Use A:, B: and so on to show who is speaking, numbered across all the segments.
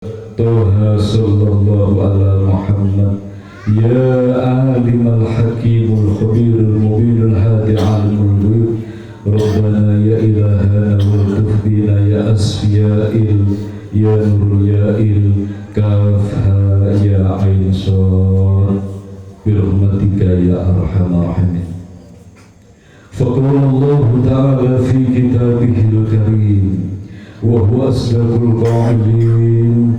A: Toha sallallahu ala Muhammad ya alimal hakimul khabirul mubinul hadi alimul ghuyub Rabbana ya ilahana waltuf bina ya asfiya'il ya nurul ya'il kafha ya ain shad birahmatika ya arhamar rahimin. Faqala Allah ta'ala fi kitabihil karim wa huwa asdaqul qa'ilin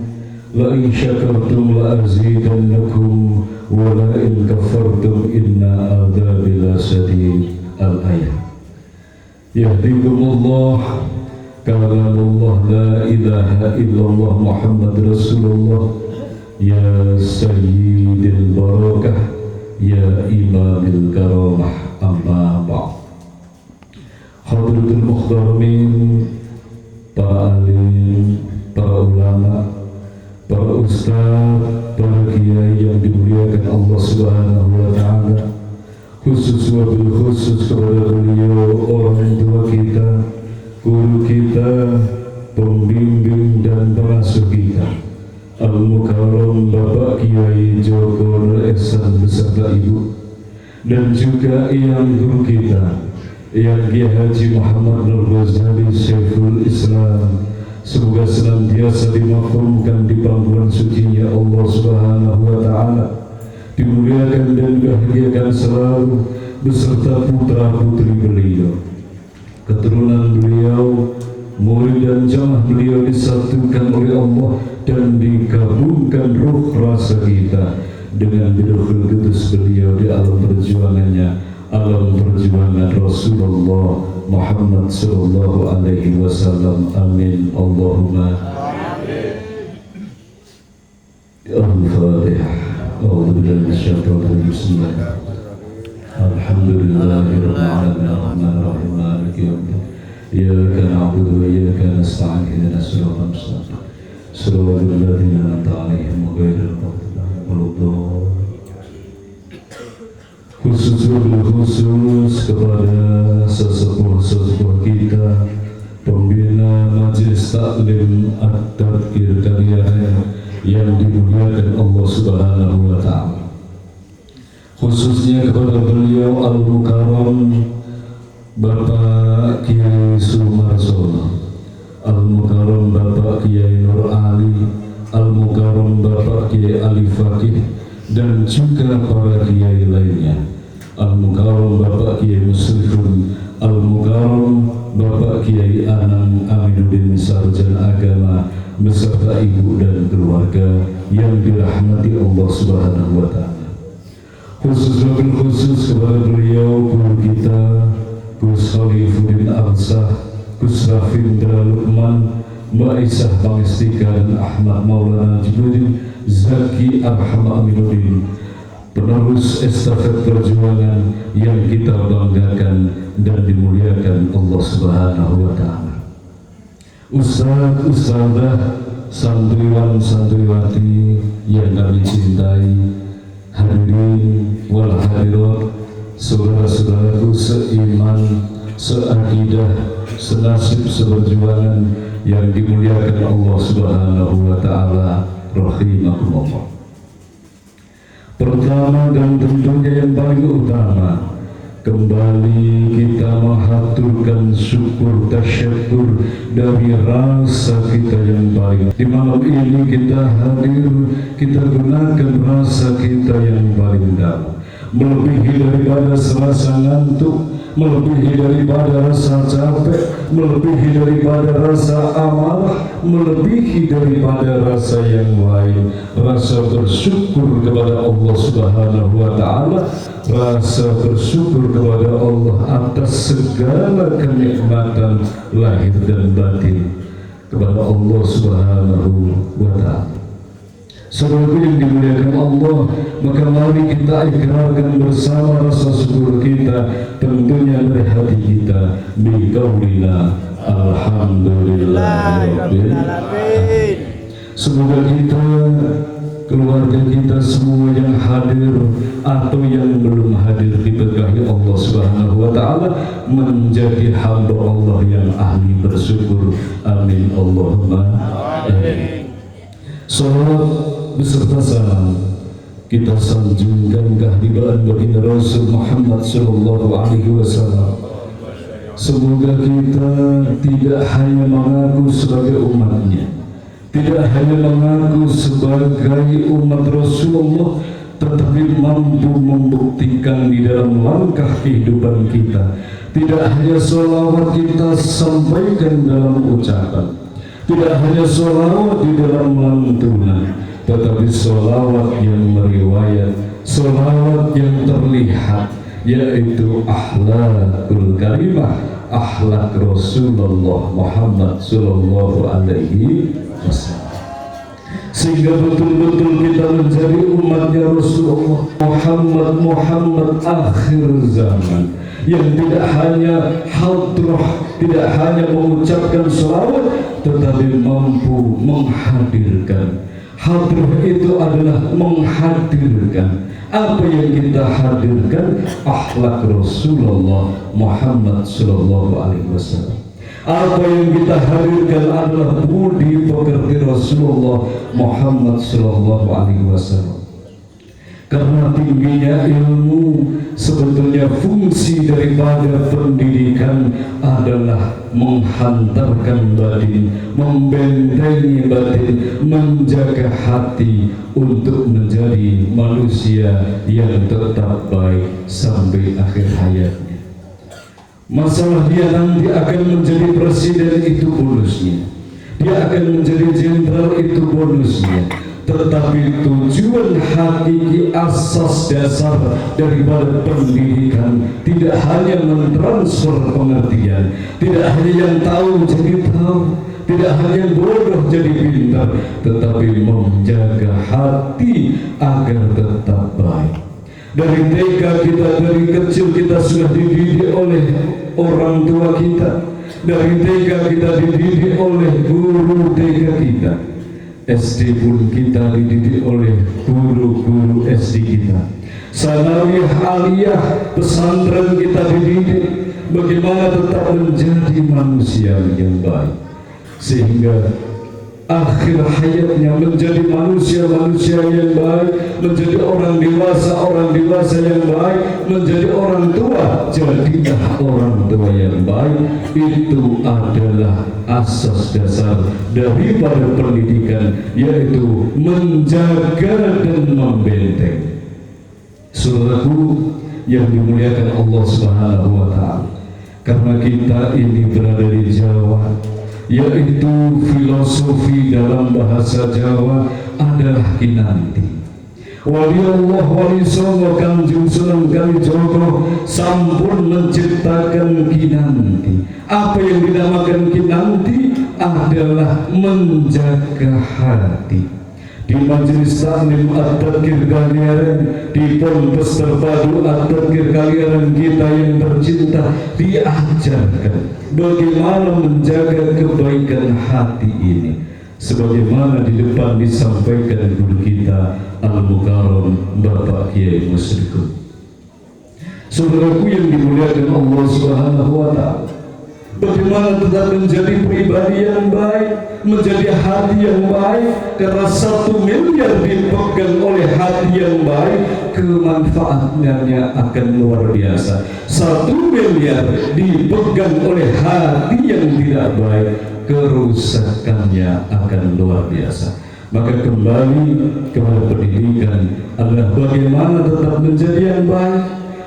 A: la in syakartum la azidannakum wa la in kafartum inna adzabi lasadid. Al-ayat. Yahdikumullah kalamullah la ilaha illallah Muhammad Rasulullah ya sayyidil barakah ya imamil karamah amma ba'd. Hadratul muhtaramin, para alim, para ulama, para ustaz, para kiai yang dimuliakan Allah Subhanahu wa ta'ala, khusus wabil khusus kepada beliau orang tua kita, guru kita, pembimbing dan pengasuh kita, Al-Mukarram Bapak Kiai Joko Ehsan beserta Ibu, dan juga yang guru kita, yang Kiai Haji Muhammad Nur Ghazali Syekhul Islam, semoga senantiasa dimakamkan di pangkuan sucinya Allah Subhanahu wa ta'ala, dimuliakan dan dibahagiakan selalu beserta putra putri beliau, keturunan beliau, murid dan jamaah beliau disatukan oleh Allah dan digabungkan ruh rasa kita dengan biruhul kudus beliau di alam perjuangannya, alam perjuangan Rasulullah Muhammad sallallahu alaihi wasallam. Amin Allahumma amin. Al-Fatihah. A'udzu billahi minasyaitonir rajim. Bismillah. Alhamdulillahirabbil alamin arrahmanir rahim maliki yaumiddin. Iyyaka na'budu wa iyyaka nasta'in ihdinas siratal mustaqim. Shiratal ladzina an'amta 'alaihim ghairil maghdubi 'alaihim waladdallin. Khusus kepada sesepuh kita, pembina Majelis Taklim At-Tadkir Karya yang dimuliakan Allah Subhanahu wa ta'ala, khususnya kepada beliau Al-Mukarram Bapak Kiai Sumarsono, Al-Mukarram Bapak Kiai Nur Ali, Al-Mukarram Bapak Kiai Ali Fakih, dan juga para kiai lainnya, Al-Mukarram Bapak Kiai Muslimun, Al-Mukarram Bapak Kiai Anang Aminuddin Sarjana Agama beserta ibu dan keluarga yang dirahmati Allah Subhanahu wa ta'ala. Khusus kepada beliau guru kita Gus Khalifuddin Arsah, Gus Rafindra Luqman, Mbak Isah Pangestika dan Ahmad Maulana Jibril Zaki Arham Aminuddin, penerus estafet perjuangan yang kita banggakan dan dimuliakan Allah Subhanahu wa ta'ala. Ustaz, ustazah, santriwan, santriwati yang kami cintai, hadirin wal hadirat, saudara-saudaraku seiman, seakidah, senasib, seperjuangan yang dimuliakan Allah Subhanahu wa ta'ala, rahimakumullah. Pertama dan tentunya yang paling utama, kembali kita mengaturkan syukur tasyakur dari rasa kita yang paling. Di malam ini kita hadir, kita gunakan rasa kita yang paling dalam, melebihi daripada rasa ngantuk, melebihi daripada rasa capek, melebihi daripada rasa amarah, melebihi daripada rasa yang lain, rasa bersyukur kepada Allah Subhanahu wa ta'ala, rasa bersyukur kepada Allah atas segala kenikmatan lahir dan batin kepada Allah Subhanahu wa ta'ala. Saudara yang dimuliakan Allah, maka mari kita ikrarkan bersama rasa syukur kita, tentunya dari hati kita, biqaulina alhamdulillahirabbil alamin. Semoga kita, keluarga kita semua yang hadir atau yang belum hadir diberkahi Allah Subhanahu wa ta'ala, menjadi hamba Allah yang ahli bersyukur. Amin Allahumma amin. Salat beserta salam kita sanjungkan kehadiran baginda Rasul Muhammad sallallahu alaihi wasallam. Semoga kita tidak hanya mengaku sebagai umatnya, tidak hanya mengaku sebagai umat Rasulullah, tetapi mampu membuktikan di dalam langkah kehidupan kita. Tidak hanya sholawat kita sampaikan dalam ucapan, tidak hanya sholawat di dalam lantunan, tetapi sholawat yang meriwayat, sholawat yang terlihat, yaitu akhlakul karimah, akhlak Rasulullah Muhammad sallallahu alaihi wasallam. Sehingga betul-betul kita menjadi umatnya Rasulullah Muhammad akhir zaman, yang tidak hanya hadrah, tidak hanya mengucapkan sholawat, tetapi mampu menghadirkan. Hadrah itu adalah menghadirkan. Apa yang kita hadirkan? Akhlak Rasulullah Muhammad sallallahu alaihi wasallam. Apa yang kita hadirkan adalah budi pekerti Rasulullah Muhammad sallallahu alaihi wasallam. Karena tingginya ilmu, sebetulnya fungsi daripada pendidikan adalah menghantarkan batin, membentengi batin, menjaga hati untuk menjadi manusia yang tetap baik sampai akhir hayatnya. Masalah dia nanti akan menjadi presiden, itu bonusnya. Dia akan menjadi jenderal, itu bonusnya. Tetapi tujuan hakiki, asas dasar daripada pendidikan tidak hanya mentransfer pengertian, tidak hanya yang tahu jadi tahu, tidak hanya bodoh jadi pintar, tetapi menjaga hati agar tetap baik. Dari TK kita, dari kecil kita sudah dididik oleh orang tua kita. Dari TK kita dididik oleh guru TK kita. SD pun kita dididik oleh guru-guru SD kita. Sanawiyah, aliyah, pesantren kita dididik bagaimana tetap menjadi manusia yang baik, sehingga akhir hayatnya menjadi manusia-manusia yang baik, menjadi orang dewasa yang baik, menjadi orang tua, jadilah orang tua yang baik. Itu adalah asas dasar daripada pendidikan, yaitu menjaga dan membenteng. Saudaraku yang dimuliakan Allah Subhanahu wa Ta'ala, karena kita ini berada di Jawa, yaitu filosofi dalam bahasa Jawa adalah kinanti. Wali Allah Wali Songo Kanjeng Sunan Kalijogo sampun menciptakan kinanti. Apa yang dinamakan kinanti adalah menjaga hati. Di Majelis Taklim At-Tadkir Kaliaran, di Ponpes Terpadu At-Tadkir Kaliaran kita yang tercinta, diajarkan bagaimana menjaga kebaikan hati ini, sebagaimana di depan disampaikan guru kita Al-Mukarram Bapak Kiai Muslikum. Saudaraku yang dimuliakan Allah Subhanahu wa Ta'ala, bagaimana tetap menjadi pribadi yang baik, menjadi hati yang baik, karena 1 miliar dipegang oleh hati yang baik, kemanfaatannya akan luar biasa. 1 miliar dipegang oleh hati yang tidak baik, kerusakannya akan luar biasa. Maka kembali kepada pendidikan adalah bagaimana tetap menjadi yang baik,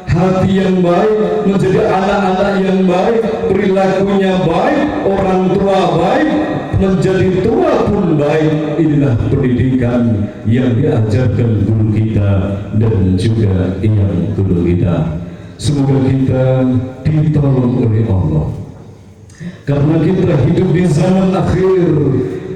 A: hati yang baik, menjadi anak-anak yang baik, perilakunya baik, orang tua baik, menjadi tua pun baik. Inilah pendidikan yang diajarkan guru kita dan juga yang guru kita. Semoga kita ditolong oleh Allah, karena kita hidup di zaman akhir,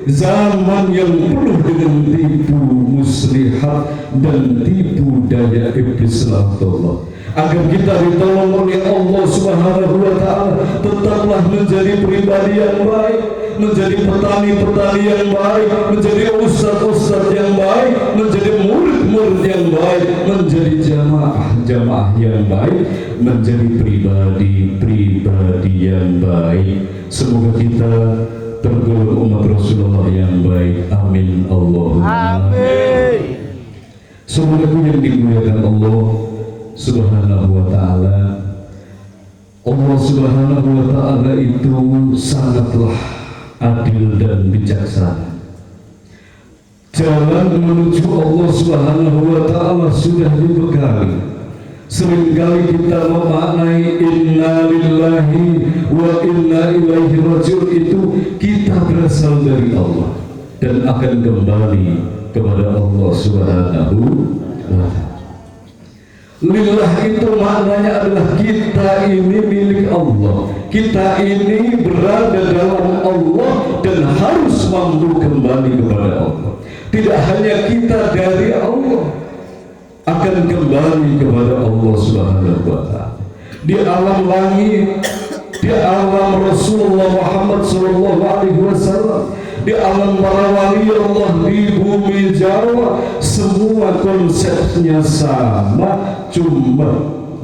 A: zaman yang penuh dengan tipu muslihat dan tipu daya iblis Allah. Agar kita ditolong oleh Allah Subhanahu wa Ta'ala, tetaplah menjadi pribadi yang baik, menjadi petani-petani yang baik, menjadi ustaz-ustaz yang baik, menjadi murid-murid yang baik, menjadi jamaah-jamaah yang baik, menjadi pribadi-pribadi yang baik. Semoga kita tergolong umat Rasulullah yang baik. Amin Allahumma amin. Saudaraku yang dimuliakan Allah Subhanahu wa ta'ala, Allah Subhanahu wa ta'ala itu sangatlah adil dan bijaksana. Jalan menuju Allah Subhanahu wa ta'ala sudah dibekali. Seringkali kita memaknai inna lillahi wa inna ilaihi raji'un itu kita berasal dari Allah dan akan kembali kepada Allah Subhanahu wa ta'ala. Lillah itu maknanya adalah kita ini milik Allah, kita ini berada dalam Allah dan harus mampu kembali kepada Allah. Tidak hanya kita dari Allah, akan kembali kepada Allah Subhanahu wa ta'ala. Di alam langit, di alam Rasulullah Muhammad sallallahu alaihi wasallam, di alam para wali Allah di bumi Jawa, semua konsepnya sama, cuma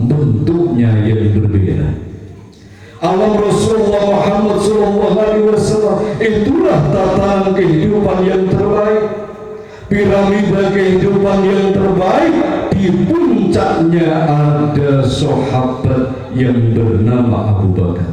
A: bentuknya yang berbeda. Alam Rasulullah Muhammad sallallahu alaihi wasallam itulah tatanan kehidupan yang terbaik, piramida kehidupan yang terbaik. Di puncaknya ada sahabat yang bernama Abu Bakar.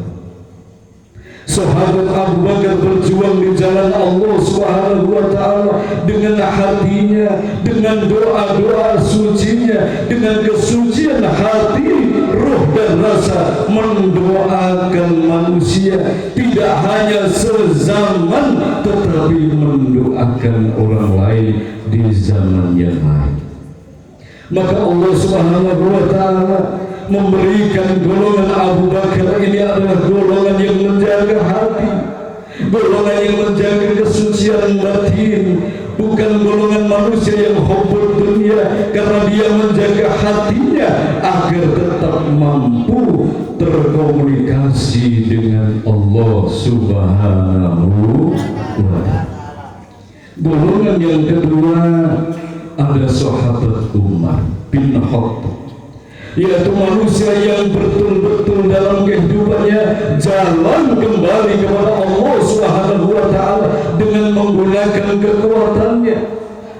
A: Sahabat Abu Bakar berjuang di jalan Allah Subhanahu wa ta'ala dengan hatinya, dengan doa-doa sucinya, dengan kesucian hati, roh dan rasa mendoakan manusia, tidak hanya sezaman tetapi mendoakan orang lain di zaman yang lain. Maka Allah Subhanahu wa ta'ala memberikan golongan Abu Bakar ini adalah golongan yang menjaga hati, golongan yang menjaga kesucian batin, bukan golongan manusia yang hubbud dunia, karena dia menjaga hatinya agar tetap mampu terkomunikasi dengan Allah Subhanahu wa ta'ala. Golongan yang kedua ada sahabat Umar bin Khattab, yaitu manusia yang betul-betul dalam kehidupannya jalan kembali kepada Allah Subhanahu wa ta'ala dengan menggunakan kekuatannya,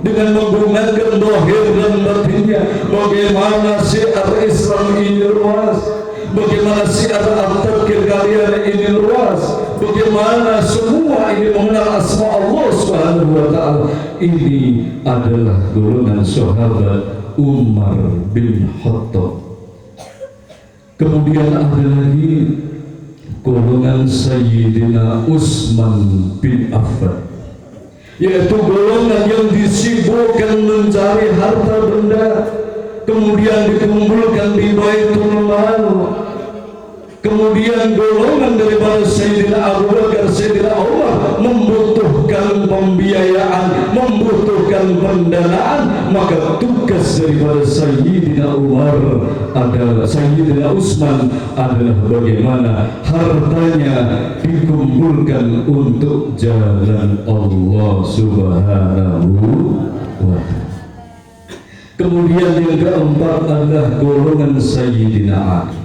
A: dengan menggunakan zahir dan batinnya. Bagaimana syiar Islam ini luas, bagaimana syiar at-tadkir kalian ini luas, bagaimana semua ini mengenal asma Allah Subhanahu wa ta'ala. Ini adalah golongan sahabat Umar bin Khattab. Kemudian ada lagi golongan Sayyidina Utsman bin Affan, yaitu golongan yang disibukkan mencari harta benda, kemudian dikumpulkan di Baitul Mal. Kemudian golongan daripada Sayyidina Abu Bakar, Sayyidina Umar membutuhkan pembiayaan, membutuhkan pendanaan, maka tugas daripada Sayyidina Umar adalah, Sayyidina Utsman adalah bagaimana hartanya dikumpulkan untuk jalan Allah Subhanahu wa ta'ala. Kemudian yang keempat adalah golongan Sayyidina Ali.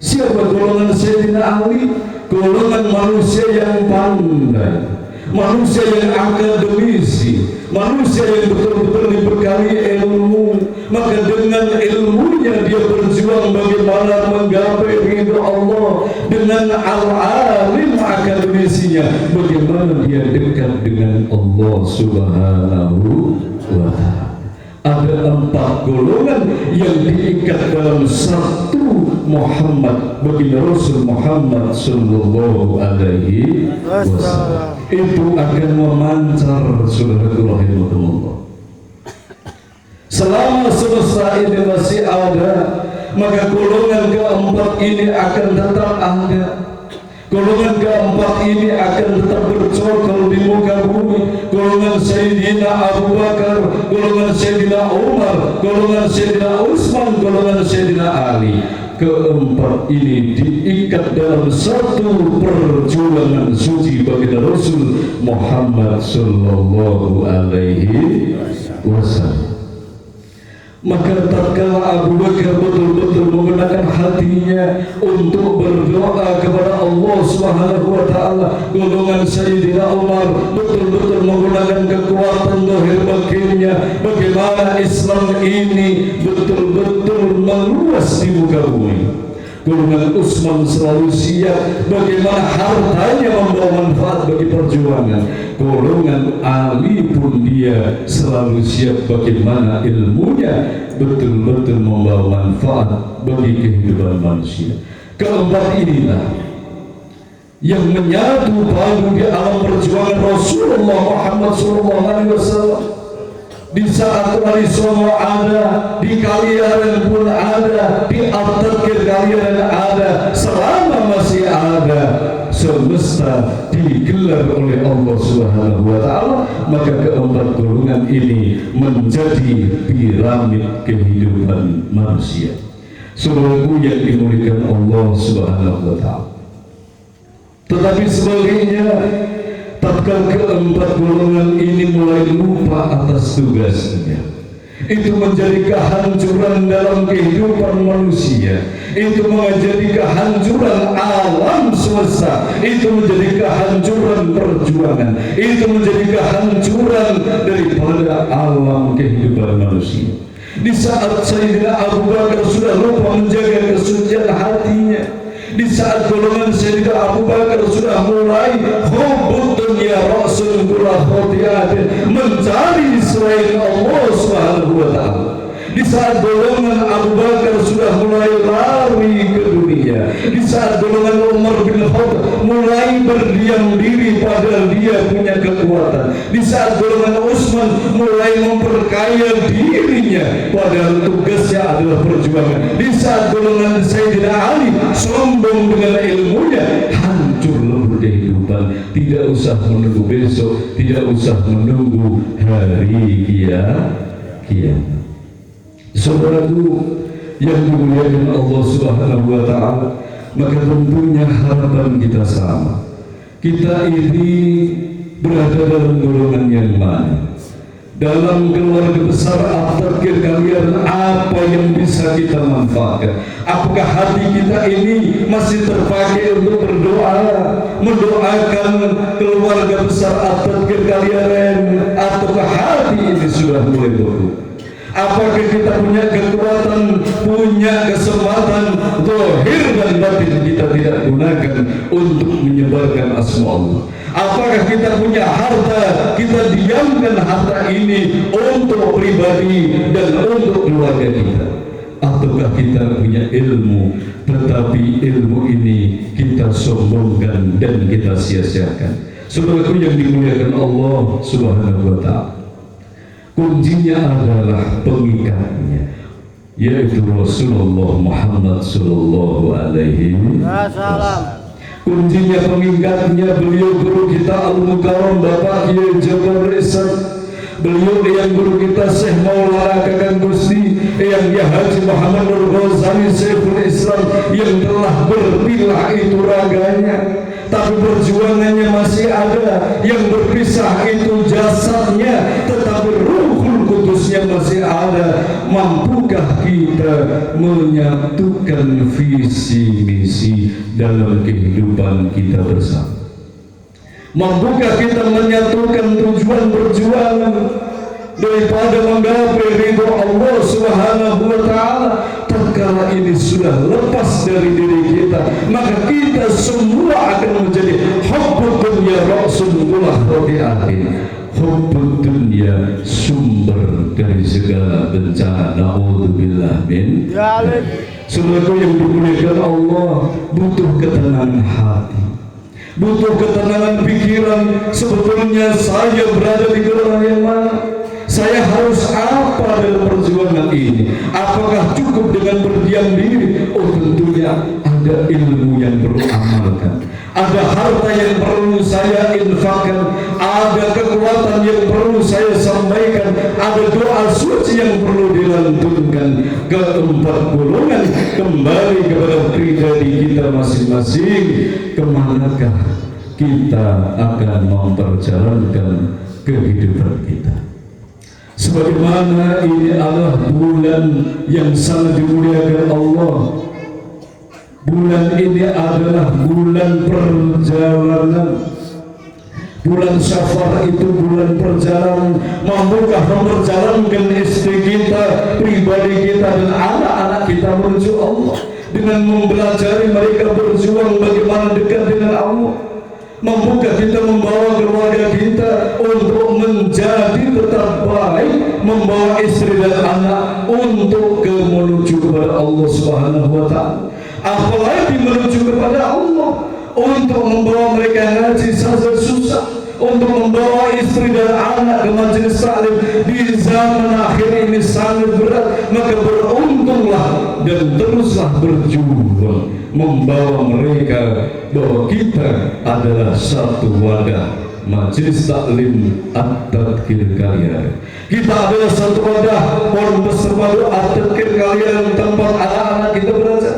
A: Siapa golongan Sayyidina Ali? Golongan manusia yang pandai, manusia yang akademisi, manusia yang betul-betul dibekali ilmu. Maka dengan ilmunya dia berjuang bagaimana menggapai ridha Allah. Dengan al-alim akademisinya, bagaimana dia dekat dengan Allah Subhanahu wa ta'ala. Ada 4 golongan yang diikat dalam satu Muhammad, baginda Rasul Muhammad sallallahu alaihi wasallam. Itu akan memancar, saudaraku rahimahullah. Selama semesta ini masih ada, maka golongan keempat ini akan tetap ada. Golongan keempat ini akan tetap bercokol di muka bumi. Golongan Sayyidina Abu Bakar, golongan Sayyidina Umar, golongan Sayyidina Utsman, golongan Sayyidina Ali. Keempat ini diikat dalam satu perjuangan suci baginda Rasul Muhammad sallallahu alaihi wasallam. Maka tatkala Abu Bakar betul-betul menggunakan hatinya untuk berdoa kepada Allah Subhanahu wa taala, golongan Sayyidina Umar betul-betul menggunakan kekuatan zahir batinnya, bagaimana Islam ini betul-betul meluas di muka bumi. Golongan Utsman selalu siap bagaimana hartanya membawa manfaat bagi perjuangan. Golongan Ali pun dia selalu siap bagaimana ilmunya betul-betul membawa manfaat bagi kehidupan manusia. Keempat inilah yang menyatu padu di alam perjuangan Rasulullah Muhammad SAW. Di saat wali songo ada, di kalian pun ada, di aftercare kalian ada, selama masih ada, semesta digelar oleh Allah Subhanahu wa taala, maka keempat golongan ini menjadi piramid kehidupan manusia. Saudaraku yang dimuliakan Allah Subhanahu wa taala. Tetapi sebaliknya, tatkala keempat golongan ini mulai lupa atas tugasnya, itu menjadi kehancuran dalam kehidupan manusia, itu menjadi kehancuran alam semesta, itu menjadi kehancuran perjuangan, itu menjadi kehancuran daripada alam kehidupan manusia. Di saat Sayyidina Abu Bakar sudah lupa menjaga kesucian hatinya, di saat golongan Sayyidina Abu Bakar sudah mulai hubbud dunya rasul gula khotiatin, mencari selain Allah Subhanahu wa ta'ala, di saat golongan Abu Bakar sudah mulai lari ke dunia, di saat golongan Umar bin Khattab mulai berdiam diri padahal dia punya kekuatan, di saat golongan Utsman mulai memperkaya dirinya padahal tugasnya adalah perjuangan, di saat golongan Sayyidina Ali sombong dengan ilmunya, hancur lebur kehidupan. Tidak usah menunggu besok, tidak usah menunggu hari kiamat. Saudaraku yang dimuliakan Allah Subhanahu wa taala, maka tentunya harapan kita sama. Kita ini berada dalam golongan yang mana? Dalam keluarga besar aftercare kalian, apa yang bisa kita manfaatkan? Apakah hati kita ini masih terpakai untuk berdoa, mendoakan keluarga besar aftercare kalian, ataukah hati ini sudah mulai berubah? Apakah kita punya kekuatan, punya kesempatan zahir dan batin kita tidak gunakan untuk menyebarkan asma Allah? Apakah kita punya harta, kita diamkan harta ini untuk pribadi dan untuk keluarga kita? Ataukah kita punya ilmu, tetapi ilmu ini kita sombongkan dan kita sia-siakan? Saudaraku yang dimuliakan Allah Subhanahu wa ta'ala, kuncinya adalah pengikatnya, yaitu Rasulullah Muhammad sallallahu alaihi wasallam. Kuncinya pengikatnya beliau guru kita Al-Mukarram Bapak Kiai Jabar Ihsan, beliau yang guru kita Syekh Maulana Kakang Gusti yang Haji Muhammad Nur Ghazali Syekhul Islam yang telah berpilah itu raganya, tapi perjuangannya masih ada. Yang berpisah itu jasadnya, tetapi Ruhul Kudusnya masih ada. Mampukah kita menyatukan visi misi dalam kehidupan kita bersama? Mampukah kita menyatukan tujuan perjuangan daripada menggapai ridho Allah Subhanahu wa ta'ala? Tatkala ini sudah lepas dari diri kita, maka kita semua akan menjadi hubbud dunya ra'sul khotiatin. Hubbud dunya sumber dari segala bencana. Na'udzubillah min. Saudaraku yang dimuliakan Allah, butuh ketenangan hati, butuh ketenangan pikiran. Sebetulnya saya berada di golongan yang mana? Saya harus apa dalam perjuangan ini? Apakah cukup dengan berdiam diri? Oh, tentunya ada ilmu yang perlu amalkan, ada harta yang perlu saya infakkan, ada kekuatan yang perlu saya sampaikan, ada doa suci yang perlu dilantunkan. Keempat golongan kembali kepada pribadi kita masing-masing. Kemanakah kita akan memperjalankan kehidupan kita? Sebagaimana ini adalah bulan yang sangat dimuliakan Allah. Bulan ini adalah bulan perjalanan. Bulan Syafar itu bulan perjalanan. Mampukah memperjalankan istri kita, pribadi kita, dan anak-anak kita menuju Allah dengan mempelajari mereka berjuang bagaimana dekat dengan Allah? Mampukah kita membawa keluarga kita untuk menjadi tetap baik, membawa istri dan anak untuk menuju kepada Allah Subhanahu wa Ta'ala? Apalagi menuju kepada Allah, untuk membawa mereka ngaji saja susah, untuk membawa istri dan anak ke majelis taklim di zaman akhir ini sangat berat. Maka beruntunglah dan teruslah berjuang membawa mereka bahwa kita adalah satu wadah majelis taklim At-Tadkir Kalyan. Kita adalah satu wadah pondok terpadu At-Tadkir Kalyan, tempat anak-anak kita belajar.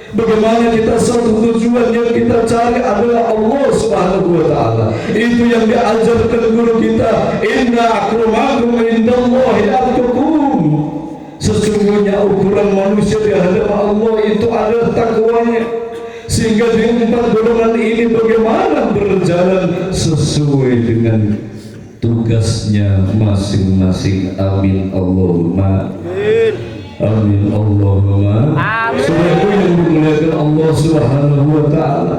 A: Bagaimana kita satu tujuan yang kita cari adalah Allah Subhanahu wa Ta'ala. Itu yang diajarkan guru kita, inna akramakum indallahi atqakum. Sesungguhnya ukuran manusia di hadapan Allah itu adalah takwanya. Sehingga di 4 golongan ini bagaimana berjalan sesuai dengan tugasnya masing-masing. Amin Allahumma amin Allahumma. Saudaraku yang dimuliakan Allah Subhanahu wa Ta'ala,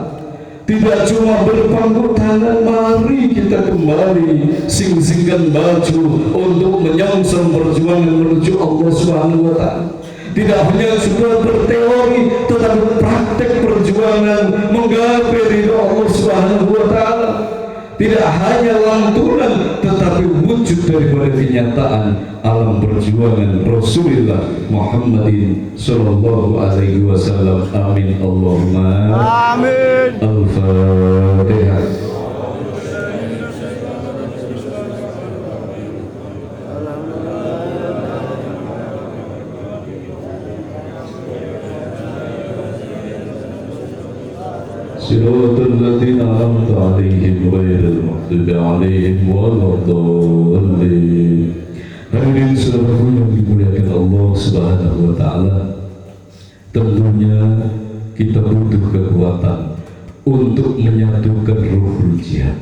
A: tidak cuma berpangku tangan, mari kita kembali sing-singkan baju untuk menyongsong perjuangan menuju Allah Subhanahu wa Ta'ala. Tidak hanya sudah berteori, tetapi praktek perjuangan menggapai ridha Allah Subhanahu wa Ta'ala. Tidak hanya lantunan, tetapi wujud daripada kenyataan alam perjuangan Rasulullah Muhammadin sallallahu alaihi wasallam. Amin Allahumma amin. Al-Fatihah. Siratal ladzina an'amta 'alaihim ghairil maghdubi 'alaihim waladdallin. Hadirin saudaraku yang dimuliakan Allah Subhanahu wa Ta'ala, tentunya kita butuh kekuatan untuk menyatukan ruhul jihad.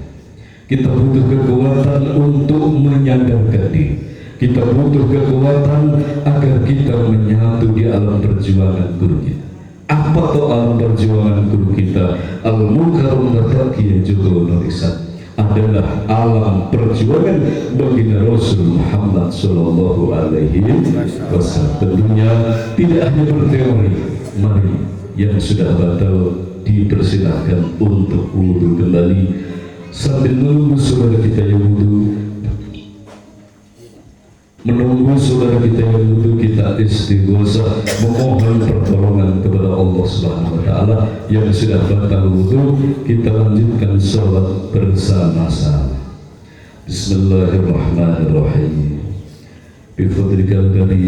A: Kita butuh kekuatan untuk menyadarkan diri. Kita butuh kekuatan agar kita menyatu di alam perjuangan guru kita. Apa tuh alam perjuangan guru kita? Al-Mukarram Bataki Jogo Nurisan adalah alam perjuangan baginda Rasul Muhammad sallallahu alaihi wasallam. Tentunya tidak hanya berteori. Mari yang sudah batal dipersilahkan untuk wudu kembali sambil menunggu saudara kita yang wudu. Menunggu saudara kita yang wudu, kita istighosah memohon pertolongan kepada Allah Subhanahu wa Ta'ala. Yang sudah batal wudu, kita lanjutkan sholat bersama-sama. Bismillahirrahmanirrahim. Bifadlikal karim.